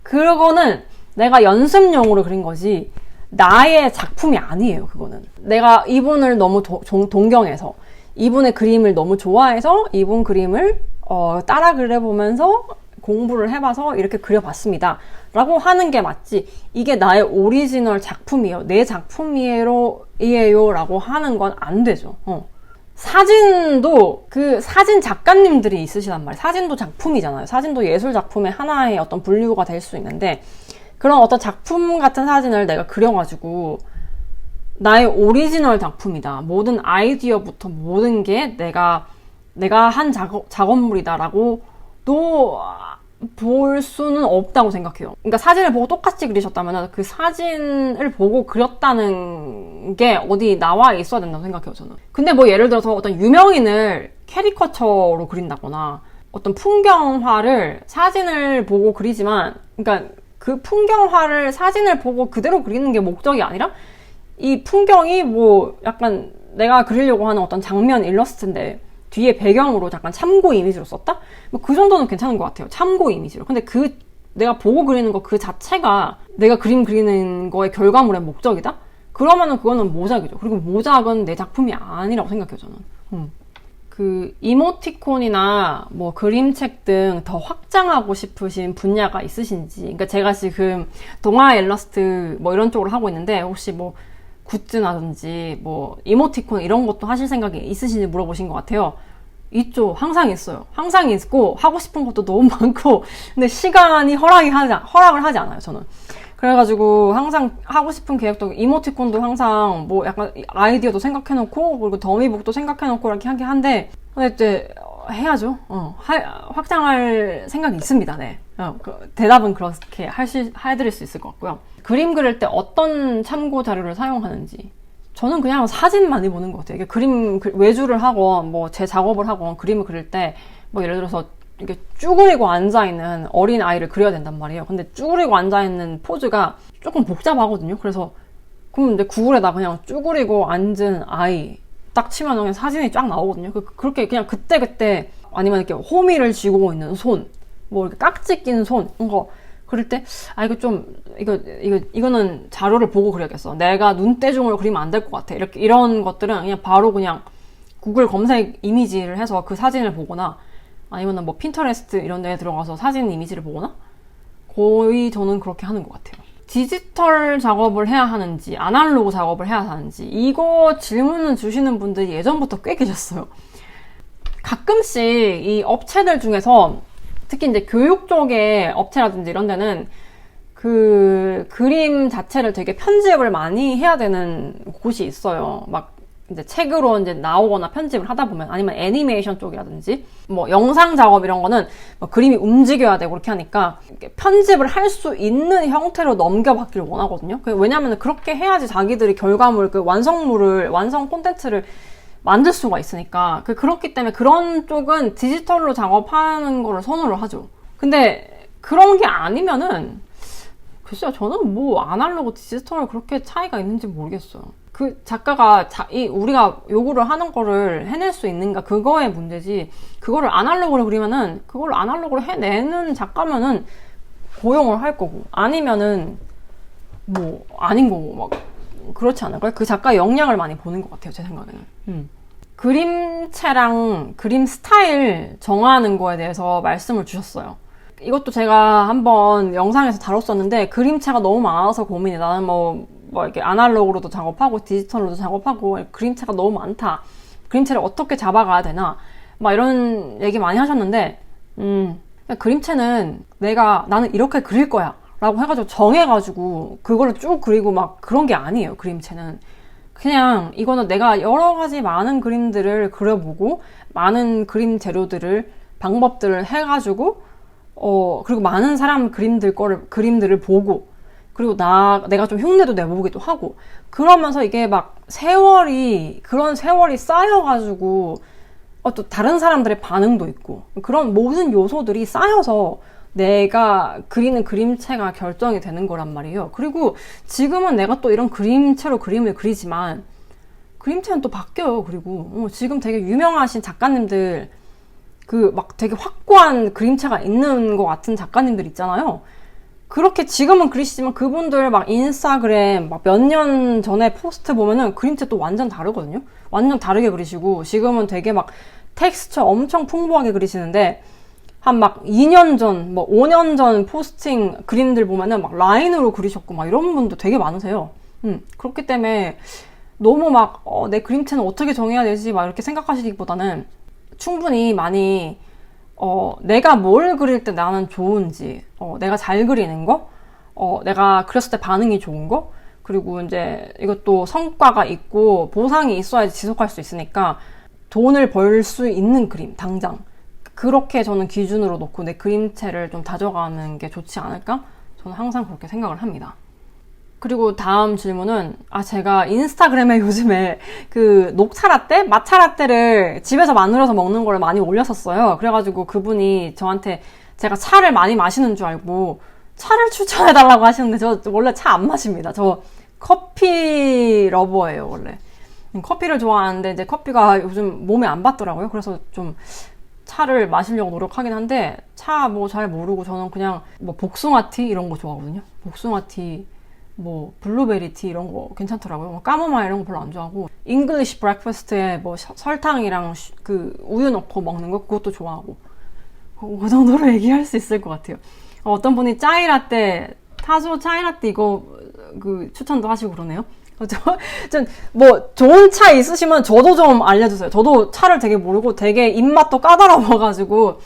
그거는 내가 연습용으로 그린 거지 나의 작품이 아니에요, 그거는. 내가 이분을 너무 동경해서 이분의 그림을 너무 좋아해서 이분 그림을 따라 그려보면서 공부를 해봐서 이렇게 그려봤습니다 라고 하는 게 맞지, 이게 나의 오리지널 작품이에요, 내 작품이에요 라고 하는 건 안 되죠. 사진도 그 사진 작가님들이 있으시단 말이에요. 사진도 작품이잖아요. 사진도 예술 작품의 하나의 어떤 분류가 될 수 있는데, 그런 어떤 작품 같은 사진을 내가 그려가지고 나의 오리지널 작품이다, 모든 아이디어부터 모든 게 내가 한 작업물이다라고 또 볼 수는 없다고 생각해요. 그러니까 사진을 보고 똑같이 그리셨다면 그 사진을 보고 그렸다는 게 어디 나와 있어야 된다고 생각해요, 저는. 근데 뭐 예를 들어서 어떤 유명인을 캐리커처로 그린다거나 어떤 풍경화를 사진을 보고 그리지만, 그러니까 그 풍경화를 사진을 보고 그대로 그리는 게 목적이 아니라 이 풍경이 뭐 약간 내가 그리려고 하는 어떤 장면 일러스트인데 뒤에 배경으로 약간 참고 이미지로 썼다? 뭐 그 정도는 괜찮은 것 같아요. 참고 이미지로. 근데 내가 보고 그리는 거 그 자체가 내가 그림 그리는 거의 결과물의 목적이다? 그러면은 그거는 모작이죠. 그리고 모작은 내 작품이 아니라고 생각해요, 저는. 그 이모티콘이나 뭐 그림책 등 더 확장하고 싶으신 분야가 있으신지. 그러니까 제가 지금 동화 일러스트 뭐 이런 쪽으로 하고 있는데, 혹시 뭐 굿즈라든지 뭐 이모티콘 이런 것도 하실 생각이 있으신지 물어보신 것 같아요. 있죠. 항상 있어요. 항상 있고 하고 싶은 것도 너무 많고, 근데 시간이 허락을 하지 않아요, 저는. 그래가지고 항상 하고 싶은 계획도, 이모티콘도 항상 뭐 약간 아이디어도 생각해놓고, 그리고 더미북도 생각해놓고 이렇게 하긴 한데, 근데 이제 해야죠. 확장할 생각이 있습니다. 네. 대답은 그렇게 해드릴 수 있을 것 같고요. 그림 그릴 때 어떤 참고 자료를 사용하는지. 저는 그냥 사진 많이 보는 것 같아요. 이게 외주를 하건, 뭐 제 작업을 하건, 그림을 그릴 때, 뭐 예를 들어서 이렇게 쭈그리고 앉아있는 어린 아이를 그려야 된단 말이에요. 근데 쭈그리고 앉아있는 포즈가 조금 복잡하거든요. 그래서, 그럼 이제 구글에다 그냥 쭈그리고 앉은 아이 딱 치면 그냥 사진이 쫙 나오거든요. 그렇게 그냥 그때그때, 아니면 이렇게 호미를 쥐고 있는 손, 뭐 이렇게 깍지 낀 손, 이런 거 그릴 때, 이거는 자료를 보고 그려야겠어. 내가 눈대중으로 그리면 안 될 것 같아. 이런 것들은 그냥 바로 그냥 구글 검색 이미지를 해서 그 사진을 보거나, 아니면 뭐 핀터레스트 이런 데에 들어가서 사진 이미지를 보거나, 거의 저는 그렇게 하는 것 같아요. 디지털 작업을 해야 하는지, 아날로그 작업을 해야 하는지, 이거 질문을 주시는 분들이 예전부터 꽤 계셨어요. 가끔씩 이 업체들 중에서, 특히 이제 교육 쪽의 업체라든지 이런 데는 그 그림 자체를 되게 편집을 많이 해야 되는 곳이 있어요. 막 이제 책으로 이제 나오거나 편집을 하다 보면, 아니면 애니메이션 쪽이라든지 뭐 영상 작업 이런 거는 뭐 그림이 움직여야 되고 그렇게 하니까 편집을 할 수 있는 형태로 넘겨받기를 원하거든요. 왜냐하면 그렇게 해야지 자기들이 결과물, 그 완성 콘텐츠를 만들 수가 있으니까. 그렇기 때문에 그런 쪽은 디지털로 작업하는 거를 선호를 하죠. 근데 그런 게 아니면은, 글쎄요, 저는 뭐 아날로그 디지털 그렇게 차이가 있는지 모르겠어요. 그 작가가 우리가 요구를 하는 거를 해낼 수 있는가, 그거의 문제지, 그거를 아날로그로 그리면은 그걸 아날로그로 해내는 작가면은 고용을 할 거고, 아니면은 뭐 아닌 거고, 막 그렇지 않을까요? 그 작가의 역량을 많이 보는 것 같아요, 제 생각에는. 그림체랑 그림 스타일 정하는 거에 대해서 말씀을 주셨어요. 이것도 제가 한번 영상에서 다뤘었는데, 그림체가 너무 많아서 고민이, 나는 뭐 이렇게 아날로그로도 작업하고 디지털로도 작업하고 그림체가 너무 많다, 그림체를 어떻게 잡아가야 되나, 막 이런 얘기 많이 하셨는데, 그림체는 나는 이렇게 그릴 거야 라고 해가지고 정해가지고 그거를 쭉 그리고 막 그런 게 아니에요. 그림체는 그냥, 이거는 내가 여러 가지 많은 그림들을 그려보고, 많은 그림 재료들을, 방법들을 해가지고, 그리고 많은 사람 그림들을 보고, 그리고 내가 좀 흉내도 내보기도 하고, 그러면서 이게 막 그런 세월이 쌓여가지고, 또 다른 사람들의 반응도 있고, 그런 모든 요소들이 쌓여서 내가 그리는 그림체가 결정이 되는 거란 말이에요. 그리고 지금은 내가 또 이런 그림체로 그림을 그리지만, 그림체는 또 바뀌어요. 그리고 지금 되게 유명하신 작가님들, 막 되게 확고한 그림체가 있는 것 같은 작가님들 있잖아요. 그렇게 지금은 그리시지만 그분들 막 인스타그램 막 몇 년 전에 포스트 보면은 그림체 또 완전 다르거든요. 완전 다르게 그리시고, 지금은 되게 막 텍스처 엄청 풍부하게 그리시는데 한 막 2년 전, 뭐 5년 전 포스팅 그림들 보면은 막 라인으로 그리셨고 막 이런 분도 되게 많으세요. 그렇기 때문에 너무 막 내 그림체는 어떻게 정해야 되지 막 이렇게 생각하시기보다는 충분히 많이 내가 뭘 그릴 때 나는 좋은지, 내가 잘 그리는 거, 내가 그렸을 때 반응이 좋은 거, 그리고 이제 이것도 성과가 있고 보상이 있어야지 지속할 수 있으니까 돈을 벌 수 있는 그림, 당장. 그렇게 저는 기준으로 놓고 내 그림체를 좀 다져가는 게 좋지 않을까? 저는 항상 그렇게 생각을 합니다. 그리고 다음 질문은, 제가 인스타그램에 요즘에 그 녹차 라떼? 마차 라떼를 집에서 만들어서 먹는 걸 많이 올렸었어요. 그래가지고 그분이 저한테 제가 차를 많이 마시는 줄 알고 차를 추천해달라고 하시는데 저 원래 차 안 마십니다. 저 커피 러버예요, 원래. 커피를 좋아하는데 이제 커피가 요즘 몸에 안 받더라고요. 그래서 좀 차를 마시려고 노력하긴 한데 차 뭐 잘 모르고 저는 그냥 뭐 복숭아티 이런 거 좋아하거든요. 복숭아티, 뭐 블루베리 티 이런 거 괜찮더라고요. 뭐 까모마일 이런 거 별로 안 좋아하고 잉글리시 브렉퍼스트에 뭐 설탕이랑 그 우유 넣고 먹는 거 그것도 좋아하고 그 정도로 얘기할 수 있을 것 같아요. 어떤 분이 짜이라떼, 타조 짜이라떼 이거 그 추천도 하시고 그러네요. 뭐 좋은 차 있으시면 저도 좀 알려주세요. 저도 차를 되게 모르고 되게 입맛도 까다로워가지고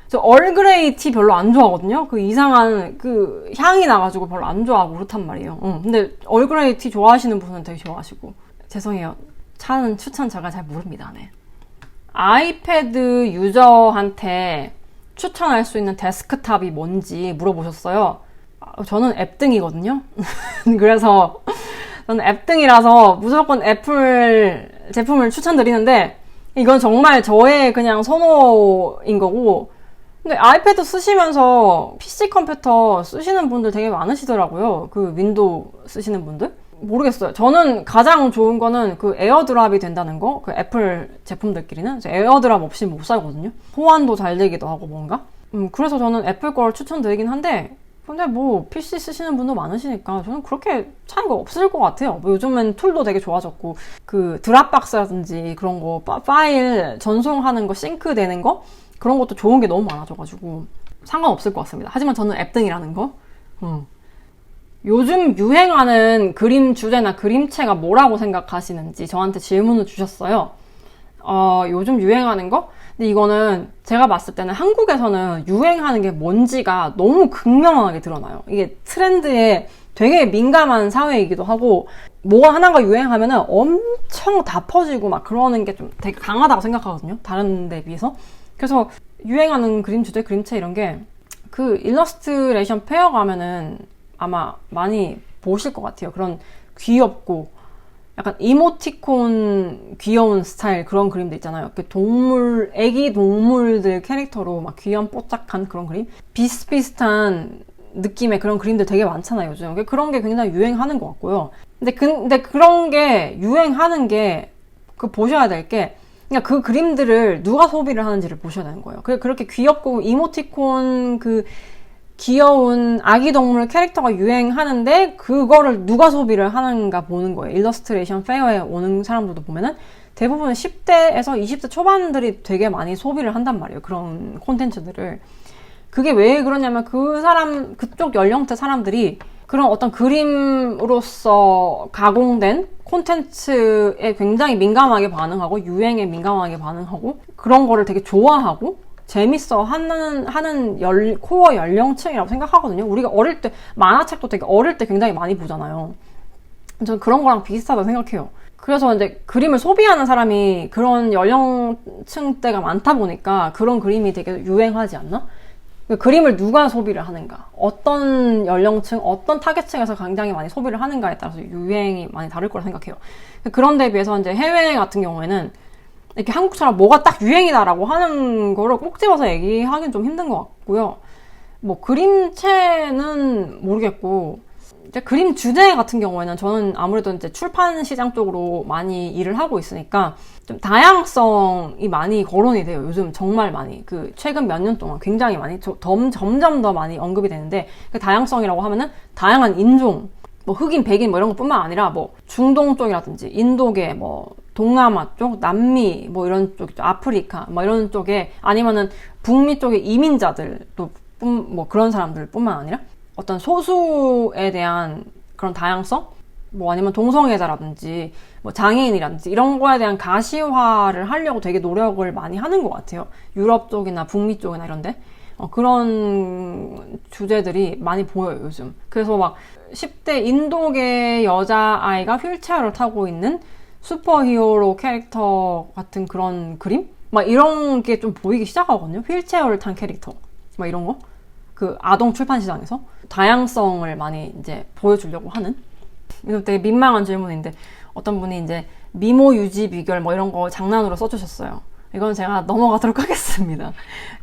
저 얼그레이 티 별로 안 좋아하거든요. 그 이상한 그 향이 나가지고 별로 안 좋아하고 그렇단 말이에요. 근데 얼그레이 티 좋아하시는 분은 되게 좋아하시고. 죄송해요. 차는 추천 제가 잘 모릅니다. 네. 아이패드 유저한테 추천할 수 있는 데스크탑이 뭔지 물어보셨어요. 저는 앱등이거든요. 그래서 저는 앱등이라서 무조건 애플 제품을 추천드리는데 이건 정말 저의 그냥 선호인 거고, 근데 아이패드 쓰시면서 PC 컴퓨터 쓰시는 분들 되게 많으시더라고요. 그 윈도우 쓰시는 분들? 모르겠어요. 저는 가장 좋은 거는 그 에어드랍이 된다는 거, 그 애플 제품들끼리는 에어드랍 없이 못 살거든요. 호환도 잘 되기도 하고 뭔가. 그래서 저는 애플 걸 추천드리긴 한데, 근데 뭐 PC 쓰시는 분도 많으시니까 저는 그렇게 차이가 없을 것 같아요. 뭐 요즘엔 툴도 되게 좋아졌고 그 드랍박스라든지 그런 거 파일 전송하는 거 싱크 되는 거 그런 것도 좋은 게 너무 많아져가지고 상관없을 것 같습니다. 하지만 저는 앱등이라는 거. 요즘 유행하는 그림 주제나 그림체가 뭐라고 생각하시는지 저한테 질문을 주셨어요. 요즘 유행하는 거? 근데 이거는 제가 봤을 때는 한국에서는 유행하는 게 뭔지가 너무 극명하게 드러나요. 이게 트렌드에 되게 민감한 사회이기도 하고 뭐가 하나가 유행하면은 엄청 다 퍼지고 막 그러는 게 좀 되게 강하다고 생각하거든요. 다른 데 비해서. 그래서 유행하는 그림 주제, 그림체 이런 게 그 일러스트레이션 페어 가면은 아마 많이 보실 것 같아요. 그런 귀엽고 약간 이모티콘 귀여운 스타일 그런 그림들 있잖아요. 동물, 애기 동물들 캐릭터로 막 귀염 뽀짝한 그런 그림? 비슷비슷한 느낌의 그런 그림들 되게 많잖아요, 요즘. 그런 게 굉장히 유행하는 것 같고요. 근데 그런 게 유행하는 게, 보셔야 될 게, 그냥 그 그림들을 누가 소비를 하는지를 보셔야 되는 거예요. 그렇게 귀엽고 이모티콘 귀여운 아기 동물 캐릭터가 유행하는데 그거를 누가 소비를 하는가 보는 거예요. 일러스트레이션 페어에 오는 사람들도 보면은 대부분 10대에서 20대 초반들이 되게 많이 소비를 한단 말이에요. 그런 콘텐츠들을. 그게 왜 그러냐면 그쪽 연령대 사람들이 그런 어떤 그림으로서 가공된 콘텐츠에 굉장히 민감하게 반응하고 유행에 민감하게 반응하고 그런 거를 되게 좋아하고 재밌어 하는 코어 연령층이라고 생각하거든요. 우리가 어릴 때 만화책도 되게 어릴 때 굉장히 많이 보잖아요. 저는 그런 거랑 비슷하다고 생각해요. 그래서 이제 그림을 소비하는 사람이 그런 연령층대가 많다 보니까 그런 그림이 되게 유행하지 않나? 그림을 누가 소비를 하는가, 어떤 연령층, 어떤 타겟층에서 굉장히 많이 소비를 하는가에 따라서 유행이 많이 다를 거라 생각해요. 그런 데 비해서 이제 해외 같은 경우에는 이렇게 한국처럼 뭐가 딱 유행이다라고 하는 거를 꼭 집어서 얘기하기는 좀 힘든 것 같고요. 뭐 그림체는 모르겠고, 이제 그림 주제 같은 경우에는 저는 아무래도 이제 출판 시장 쪽으로 많이 일을 하고 있으니까 좀 다양성이 많이 거론이 돼요. 요즘 정말 많이. 최근 몇 년 동안 굉장히 많이, 점점 더 많이 언급이 되는데, 그 다양성이라고 하면은 다양한 인종, 뭐 흑인, 백인 뭐 이런 것뿐만 아니라 뭐 중동 쪽이라든지 인도계, 뭐 동남아 쪽, 남미 뭐 이런 쪽, 아프리카 뭐 이런 쪽에 아니면은 북미 쪽의 이민자들도 뭐 그런 사람들뿐만 아니라 어떤 소수에 대한 그런 다양성, 뭐 아니면 동성애자라든지 뭐 장애인이라든지 이런 거에 대한 가시화를 하려고 되게 노력을 많이 하는 것 같아요. 유럽 쪽이나 북미 쪽이나 이런데 그런 주제들이 많이 보여요, 요즘. 그래서 막 10대 인도계 여자아이가 휠체어를 타고 있는 슈퍼히어로 캐릭터 같은 그런 그림? 막 이런 게 좀 보이기 시작하거든요. 휠체어를 탄 캐릭터. 막 이런 거. 그 아동 출판 시장에서 다양성을 많이 이제 보여주려고 하는. 이거 되게 민망한 질문인데 어떤 분이 이제 미모 유지 비결 뭐 이런 거 장난으로 써주셨어요. 이건 제가 넘어가도록 하겠습니다.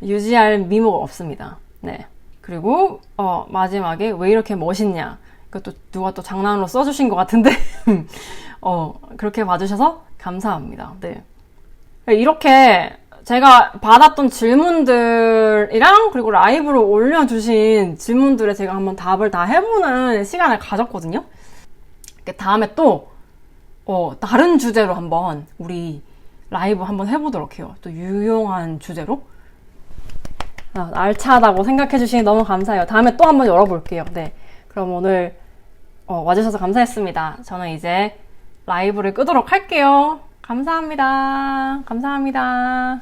유지할 미모가 없습니다. 네. 그리고 마지막에 왜 이렇게 멋있냐. 그것도 누가 또 장난으로 써주신 것 같은데 그렇게 봐주셔서 감사합니다. 네. 이렇게 제가 받았던 질문들이랑 그리고 라이브로 올려주신 질문들에 제가 한번 답을 다 해보는 시간을 가졌거든요. 다음에 또 다른 주제로 한번 우리 라이브 한번 해보도록 해요. 또 유용한 주제로. 알차다고 생각해 주시니 너무 감사해요. 다음에 또 한번 열어볼게요. 네. 그럼 오늘 와주셔서 감사했습니다. 저는 이제 라이브를 끄도록 할게요. 감사합니다. 감사합니다.